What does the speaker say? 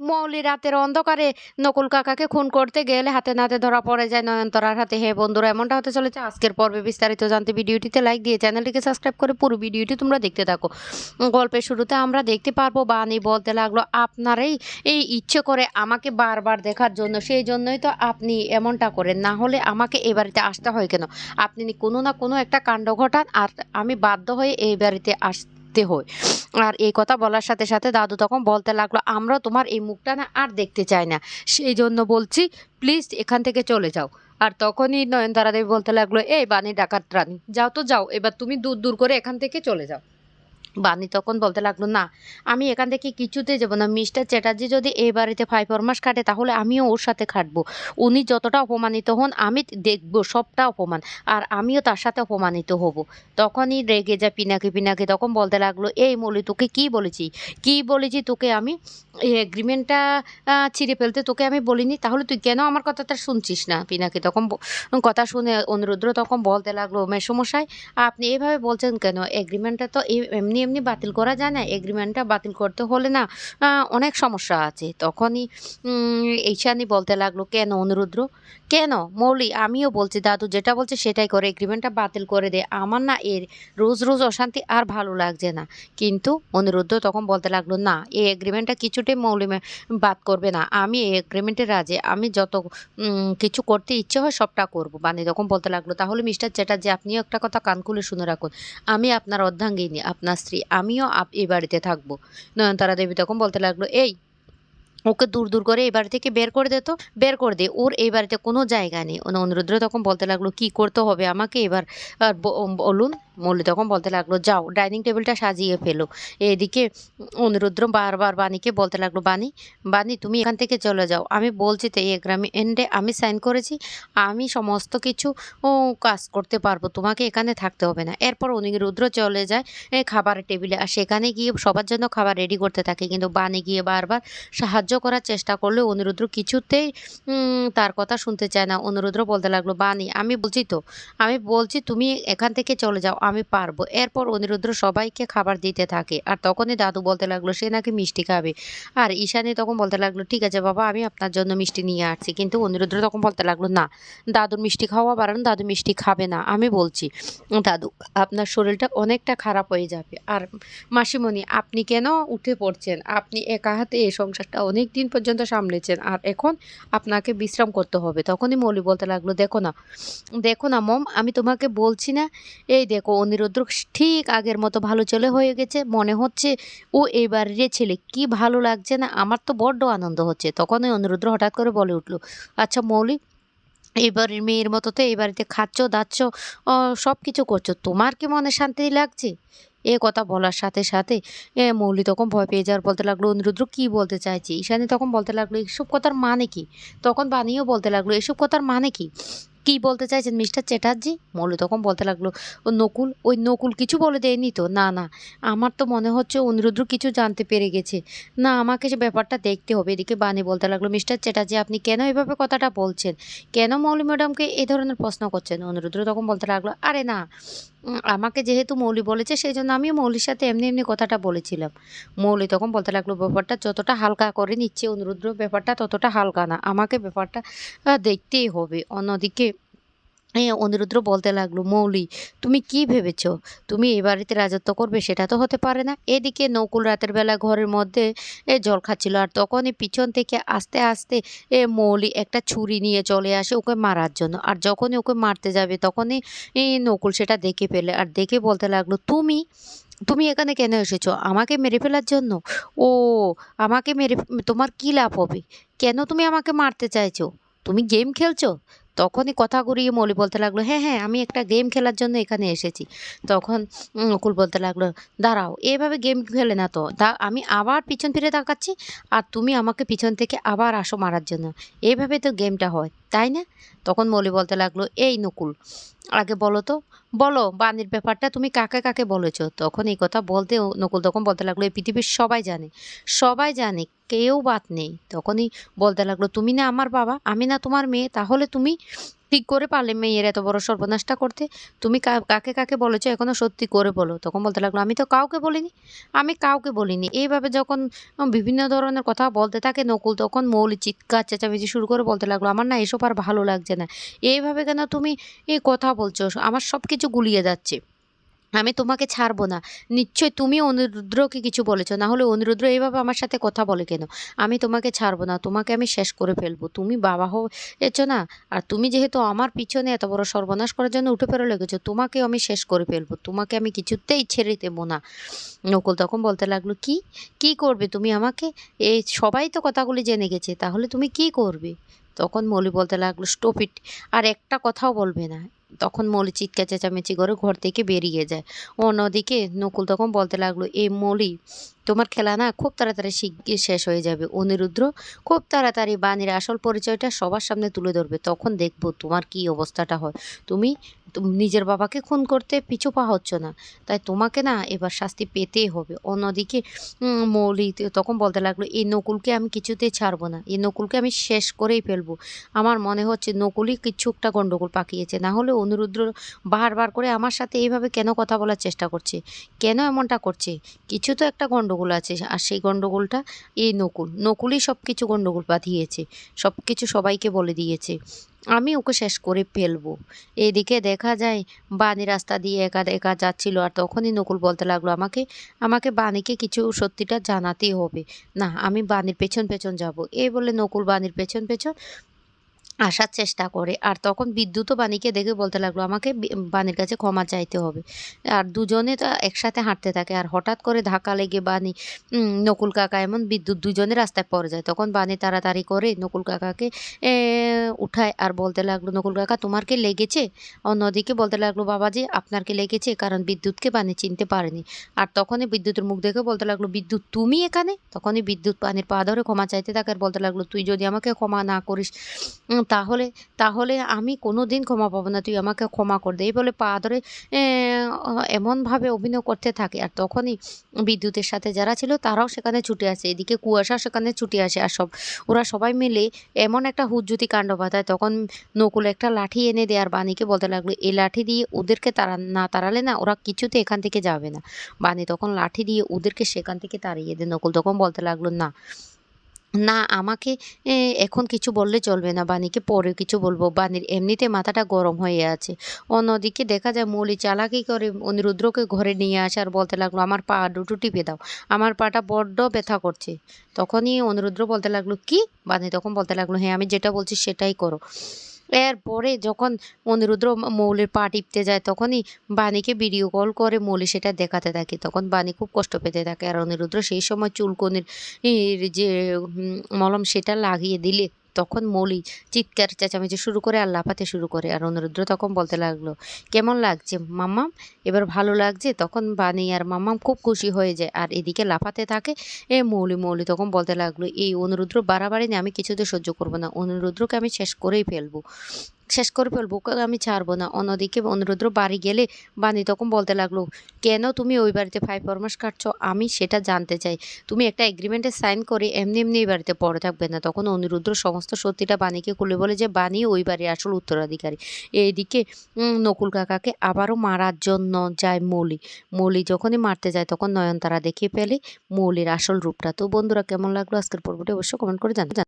মৌলি রাতের অন্ধকারে নকুল কাকাকে খুন করতে গেলে হাতে নাতে ধরা পড়ে যায় নয়নতারার হাতে। হে বন্ধুরা, এমনটা হতে চলেছে আজকের পর্বে। বিস্তারিত জানতে ভিডিওটিতে লাইক দিয়ে চ্যানেলটিকে সাবস্ক্রাইব করে পুরো ভিডিওটি তোমরা দেখতে থাকো। গল্পের শুরুতে আমরা দেখতে পারবো বানি বলতে লাগলো, আপনারাই এই ইচ্ছে করে আমাকে বারবার দেখার জন্য, সেই জন্যই তো আপনি এমনটা করেন, না হলে আমাকে এই বাড়িতে আসতে হয় কেন? আপনি কোনো না কোনো একটা কাণ্ড ঘটান আর আমি বাধ্য হয়ে এই বাড়িতে আসতে হয়। আর এই কথা বলার সাথে সাথে দাদু তখন বলতে লাগলো, আমরা তোমার এই মুখটা না আর দেখতে চাই না, সেই জন্য বলছি প্লিজ এখান থেকে চলে যাও। আর তখনই নয়নতারা দেবী বলতে লাগলো, এই বানি ডাকাত রানী, যাও তো যাও, এবার তুমি দূর দূর করে এখান থেকে চলে যাও। বানি তখন বলতে লাগলো, না আমি এখান থেকে কিছুতেই যাবো না। মিস্টার চ্যাটার্জি যদি এই বাড়িতে 5 মাস খাটে তাহলে আমিও ওর সাথে খাটবো। উনি যতটা অপমানিত হন আমি দেখবো সবটা অপমান, আর আমিও তার সাথে অপমানিত হব। তখনই রেগে যায় পিনাকি। পিনাকি তখন বলতে লাগলো, এই মলি তোকে কি বলেছি, কি বলেছি তোকে আমি? এই এগ্রিমেন্টটা ছিঁড়ে ফেলতে তোকে আমি বলিনি, তাহলে তুই কেন আমার কথাটা শুনছিস না? পিনাকি তখন কথা শুনে অনিরুদ্র তখন বলতে লাগলো, মেসোমশাই আপনি এভাবে বলছেন কেন? এগ্রিমেন্টটা তো এমনি এমনি বাতিল করা যায় না। এগ্রিমেন্টটা বাতিল করতে হলে না অনেক সমস্যা আছে। তখনই ঈশানী বলতে লাগলো, কেন অনিরুদ্র, কেন? মৌলি আমিও বলছি দাদু যেটা বলছে সেটাই করে, এগ্রিমেন্টটা বাতিল করে দে। আমার না এর রোজ রোজ অশান্তি আর ভালো লাগছে না। কিন্তু অনিরুদ্ধ তখন বলতে লাগলো, না এই এগ্রিমেন্টটা কিছুতেই মৌলি বাদ করবে না। আমি এই এগ্রিমেন্টের রাজি, আমি যত কিছু করতে ইচ্ছে হয় সবটা করবো। বানি তখন বলতে লাগলো, তাহলে মিস্টার চ্যাটার্জি আপনিও একটা কথা কান খুলে শুনে রাখুন, আমি আপনার অর্ধাঙ্গিনী, আপনার স্ত্রী, আমিও এই বাড়িতে থাকবো। নয়নতারা দেবী তখন বলতে লাগলো, এই ওকে দূর দূর করে এই বাড়ি থেকে বের করে দে তো, বের করে দে, ওর এই বাড়িতে কোনো জায়গা নেই। অনিরুদ্র তখন বলতে লাগলো, কি করতে হবে আমাকে এবার বলুন। মল্লি তখন বলতে লাগলো, যাও ডাইনিং টেবিলটা সাজিয়ে ফেলো। এদিকে অনিরুদ্র বারবার বাণীকে বলতে লাগলো, বাণী, বাণী তুমি এখান থেকে চলে যাও। আমি বলছি তো এই এগ্রিমেন্টে আমি সাইন করেছি, আমি সমস্ত কিছু কাজ করতে পারবো, তোমাকে এখানে থাকতে হবে না। এরপর অনিরুদ্র চলে যায় খাবারের টেবিলে, আর সেখানে গিয়ে সবার জন্য খাবার রেডি করতে থাকে। কিন্তু বাণী গিয়ে বারবার সাহায্য করার চেষ্টা করলে অনিরুদ্র কিছুতেই তার কথা শুনতে চায় না। অনিরুদ্র বলতে লাগলো, বানি আমি বলছি তো, আমি বলছি তুমি এখান থেকে চলে যাও, আমি পারবো। এরপর অনিরুদ্র সবাইকে খাবার দিতে থাকে। আর তখনই দাদু বলতে লাগলো সে নাকি মিষ্টি খাবে। আর ঈশানী তখন বলতে লাগলো, ঠিক আছে বাবা, আমি আপনার জন্য মিষ্টি নিয়ে আসছি। কিন্তু অনিরুদ্র তখন বলতে লাগলো, না দাদুর মিষ্টি খাওয়া বারণ, দাদু মিষ্টি খাবে না। আমি বলছি দাদু আপনার শরীরটা অনেকটা খারাপ হয়ে যাবে। আর মাসিমণি আপনি কেন উঠে পড়ছেন? আপনি একা হাতে এই সংসারটা অনেক দিন পর্যন্ত সামলেছেন, আর এখন আপনাকে বিশ্রাম করতে হবে। তখনই মৌলি বলতে লাগলো, দেখো না, দেখো না মম, আমি তোমাকে বলছি না, এই দেখো অনিরুদ্র ঠিক আগের মতো ভালো ছেলে হয়ে গেছে, মনে হচ্ছে ও এই বাড়ির ছেলে। কি ভালো লাগছে না, আমার তো বড্ড আনন্দ হচ্ছে। তখনই অনিরুদ্র হঠাৎ করে বলে উঠলো, আচ্ছা মৌলি, এবারের মেয়ের মতো তো এই বাড়িতে খাচ্ছ দাচ্ছ, সব কিছু করছো, তোমার কি মনে শান্তি লাগছে? এ কথা বলার সাথে সাথে মৌলি তখন ভয় পেয়ে যাওয়ার বলতে লাগলো, অনিরুদ্র কি বলতে চাইছি? ঈশানী তখন বলতে লাগলো, এসব কথার মানে কি? তখন বানিও বলতে লাগলো, এসব কথার মানে কি? কি বলতে চাইছেন মিস্টার চ্যাটার্জি? মৌলি তখন বলতে লাগলো, ও নকুল, ওই নকুল কিছু বলে দেয়নি তো? না না, আমার তো মনে হচ্ছে অনিরুদ্র কিছু জানতে পেরে গেছে। না আমাকে সে ব্যাপারটা দেখতে হবে। এদিকে বানি বলতে লাগলো, মিস্টার চ্যাটার্জি আপনি কেন এভাবে কথাটা বলছেন? কেন মৌলি ম্যাডামকে এই ধরনের প্রশ্ন করছেন? অনিরুদ্র তখন বলতে লাগলো, আরে না, আমাকে যেহেতু মৌলি বলেছে সেই জন্য আমিও মৌলির সাথে এমনি এমনি কথাটা বলেছিলাম। মৌলি তখন বলতে লাগলো, ব্যাপারটা যতটা হালকা করে নিচ্ছে অনিরুদ্র, ব্যাপারটা ততটা হালকা না, আমাকে ব্যাপারটা দেখতেই হবে। অন্যদিকে অনিরুদ্র বলতে লাগলো, মৌলি তুমি কি ভেবেছো তুমি এ বাড়িতে রাজত্ব করবে? সেটা তো হতে পারে না। এদিকে নকুল রাতের বেলা ঘরের মধ্যে জল খাচ্ছিল, আর তখনই পিছন থেকে আস্তে আস্তে মৌলি একটা ছুরি নিয়ে চলে আসে ওকে মারার জন্য। আর যখনই ওকে মারতে যাবে তখনই নকুল সেটা দেখে ফেলে, আর দেখে বলতে লাগলো, তুমি তুমি এখানে কেন এসেছো? আমাকে মেরে ফেলার জন্য? ও, আমাকে মেরে তোমার কি লাভ হবে? কেন তুমি আমাকে মারতে চাইছো? তুমি গেম খেলছো? তখনই কথা ঘুরিয়ে মৌলি বলতে লাগলো, হ্যাঁ হ্যাঁ, আমি একটা গেম খেলার জন্য এখানে এসেছি। তখন নকুল বলতে লাগলো, দাঁড়াও, এভাবে গেম খেলে না তো, আমি আবার পিছন ফিরে তাকাচ্ছি আর তুমি আমাকে পিছন থেকে আবার আসো মারার জন্য, এইভাবে তো গেমটা হয়, তাই না? তখন মৌলি বলতে লাগলো, এই নকুল, আগে বলো তো, বলো বানির ব্যাপারটা তুমি কাকে কাকে বলেছো? তখন এই কথা বলতে নকুল তখন বলতে লাগলো, এই পৃথিবীর সবাই জানে, সবাই জানে, কেউ বাদ নেই। তখনই বলতে লাগলো, তুমি না আমার বাবা, আমি না তোমার মেয়ে, তাহলে তুমি ঠিক করে পারলে মেয়ের এত বড় সর্বনাশটা করতে? তুমি কাকে, কাকে বলেছো এখনো সত্যি করে বলো। তখন বলতে লাগলো, "আমি তো কাউকে বলিনি। আমি কাউকে বলিনি।" এইভাবে যখন বিভিন্ন ধরনের কথা বলতে থাকে নকুল, তখন মৌলি চিৎকার চেঁচামেচি শুরু করে বলতে লাগলো, "আমার না এসব আর ভালো লাগছে না। এইভাবে কেন তুমি কথা বলছো? আমার সবকিছু গুলিয়ে যাচ্ছে। আমি তোমাকে ছাড়বো না। নিশ্চয়ই তুমি অনিরুদ্রকে কিছু বলেছ। না হলে অনিরুদ্র এভাবে আমার সাথে কথা বলে কেন? আমি তোমাকে ছাড়বো না। তোমাকে আমি শেষ করে ফেলবো। তুমি বাবা হয়েছ না? আর তুমি যেহেতু আমার পিছনে এত বড় সর্বনাশ করার জন্য উঠে পড়ে লেগেছো, তোমাকেও আমি শেষ করে ফেলবো। তোমাকে আমি কিছুতেই ছেড়ে দেবো না।" নকুল তখন বলতে লাগলো, "কি? কি করবে তুমি আমাকে? এই সবাই তো কথাগুলি জেনে গেছে। তাহলে তুমি কি করবে?" তখন মৌলি বলতে লাগলো, "স্টপ ইট! আর একটা কথাও বলবে না।" তখন মৌলি চিৎকার চেঁচামেচি করে ঘর থেকে বেরিয়ে যায়। অন্যদিকে নকুল তখন বলতে লাগলো, "এ মৌলি, তোমার খেলা না খুব তাড়াতাড়ি শিগগির শেষ হয়ে যাবে। অনিরুদ্র খুব তাড়াতাড়ি বাণীর আসল পরিচয়টা সবার সামনে তুলে ধরবে। তখন দেখবো তোমার কি অবস্থাটা হয়। তুমি নিজের বাবাকে খুন করতে পিছু পা হচ্ছ না। তাই তোমাকে না এবার শাস্তি পেতেই হবে।" অন্যদিকে মৌলি তখন বলতে লাগলো, "এই নকুলকে আমি কিছুতেই ছাড়বো না। এই নকুলকে আমি শেষ করেই ফেলবো। আমার মনে হচ্ছে নকুলই কিছু একটা গন্ডগোল পাকিয়েছে। না হলে অনিরুদ্র বারবার করে আমার সাথে এইভাবে কেন কথা বলার চেষ্টা করছে? কেন এমনটা করছে? কিছু তো একটা গন্ডগোল আছে। আর সেই গন্ডগোলটা এই নকুল। নকুলই সবকিছু গন্ডগোল বাধিয়েছে। সবকিছু সবাইকে বলে দিয়েছে। আমি ওকে শেষ করে ফেলবো।" এদিকে দেখা যায় বানি রাস্তা দিয়ে একা, একা যাচ্ছিল। আর তখনই নকুল বলতে লাগলো, "আমাকে আমাকে বানিকে কিছু সত্যিটা জানাতেই হবে। না, আমি বানির পেছন, পেছন যাবো।" এই বলে নকুল বানির পেছন, পেছন আসার চেষ্টা করে। আর তখন বিদ্যুৎও বাণীকে দেখে বলতে লাগলো, "আমাকে বাণীর কাছে ক্ষমা চাইতে হবে।" আর দুজনে তো একসাথে হাঁটতে থাকে। আর হঠাৎ করে ধাক্কা লেগে বাণী, নকুল কাকা এমন বিদ্যুৎ দুজনে রাস্তায় পড়ে যায়। তখন বাণী তাড়াতাড়ি করে নকুল কাকাকে উঠায় আর বলতে লাগলো, "নকুল কাকা তোমার কি লেগেছে?" অন্যদিকে বলতে লাগলো, "বাবাজি আপনার কি লেগেছে?" কারণ বিদ্যুৎকে বাণী চিনতে পারেনি। আর তখনই বিদ্যুতের মুখ দেখে বলতে লাগলো, "বিদ্যুৎ তুমি এখানে?" তখনই বিদ্যুৎ বাণীর পা ধরে ক্ষমা চাইতে থাকে আর বলতে লাগলো, "তুই যদি আমাকে ক্ষমা না করিস তাহলে তাহলে আমি কোনোদিন ক্ষমা পাবো না। তুই আমাকে ক্ষমা করে দে।" এই বলে পা ধরে এ এমনভাবে অভিনয় করতে থাকে। আর তখনই বিদ্যুতের সাথে যারা ছিল তারাও সেখানে ছুটে আসে। এদিকে কুয়াশা সেখানে ছুটে আসে। আর ওরা সবাই মিলে এমন একটা হুজ্জুতি কাণ্ড বাধায়। তখন নকুল একটা লাঠি এনে দেয় আর বাণীকে বলতে লাগলো, "এই লাঠি দিয়ে ওদেরকে না তাড়ালে না ওরা কিছুতে এখান থেকে যাবে না।" বাণী তখন লাঠি দিয়ে ওদেরকে সেখান থেকে তাড়িয়ে দেয়। নকুল তখন বলতে লাগলো, "না, না আমাকে এখন কিছু বললে চলবে না। বাণীকে পরে কিছু বলবো। বাণীর এমনিতে মাথাটা গরম হয়ে আছে।" অন্যদিকে দেখা যায় মৌলি চালাকি করে অনিরুদ্রকে ঘরে নিয়ে আসে আর বলতে লাগলো, "আমার পা দুটো টিপে দাও। আমার পাটা বড্ড ব্যথা করছে।" তখনই অনিরুদ্র বলতে লাগলো, "কি?" বাণী তখন বলতে লাগলো, "হ্যাঁ, আমি যেটা বলছি সেটাই করো।" এরপরে যখন অনিরুদ্র মৌলির পা টিপতে যায় তখনই বাণীকে ভিডিও কল করে মৌলি সেটা দেখাতে থাকে। তখন বাণী খুব কষ্ট পেতে থাকে। আর অনিরুদ্র সেই সময় চুলকনির যে মলম সেটা লাগিয়ে দিলে তখন মৌলি চিৎকার চেঁচামেচি শুরু করে আর লাফাতে শুরু করে। আর অনিরুদ্র তখন বলতে লাগলো, "কেমন লাগছে মাম্মাম? এবার ভালো লাগছে?" তখন বাণী আর মাম্মাম খুব খুশি হয়ে যায়। আর এদিকে লাফাতে থাকে মৌলি তখন বলতে লাগলো, "এই অনিরুদ্র বাড়াবাড়ি না, আমি কিছুতে সহ্য করব না। অনিরুদ্রকে আমি শেষ করেই ফেলবো। শেষ করে ফেলবো। ওকে আমি ছাড়বো না।" অন্যদিকে অনিরুদ্র বাড়ি গেলে বাণী তখন বলতে লাগলো, "কেন তুমি ওই বাড়িতে ফরমাস কাটছো? আমি সেটা জানতে চাই। তুমি একটা এগ্রিমেন্টে সাইন করে এমনি, এমনি এই বাড়িতে পড়ে থাকবে না।" তখন অনিরুদ্র সমস্ত সত্যিটা বাণীকে খুলে বলে যে বাণী ওই বাড়ির আসল উত্তরাধিকারী। এইদিকে নকুল কাকাকে আবারও মারার জন্য যায় মৌলি। মৌলি যখনই মারতে যায় তখন নয়নতারা দেখে ফেলে মৌলির আসল রূপটা। তো বন্ধুরা কেমন লাগলো আজকের পর্বটি অবশ্যই কমেন্ট করে জানাবেন।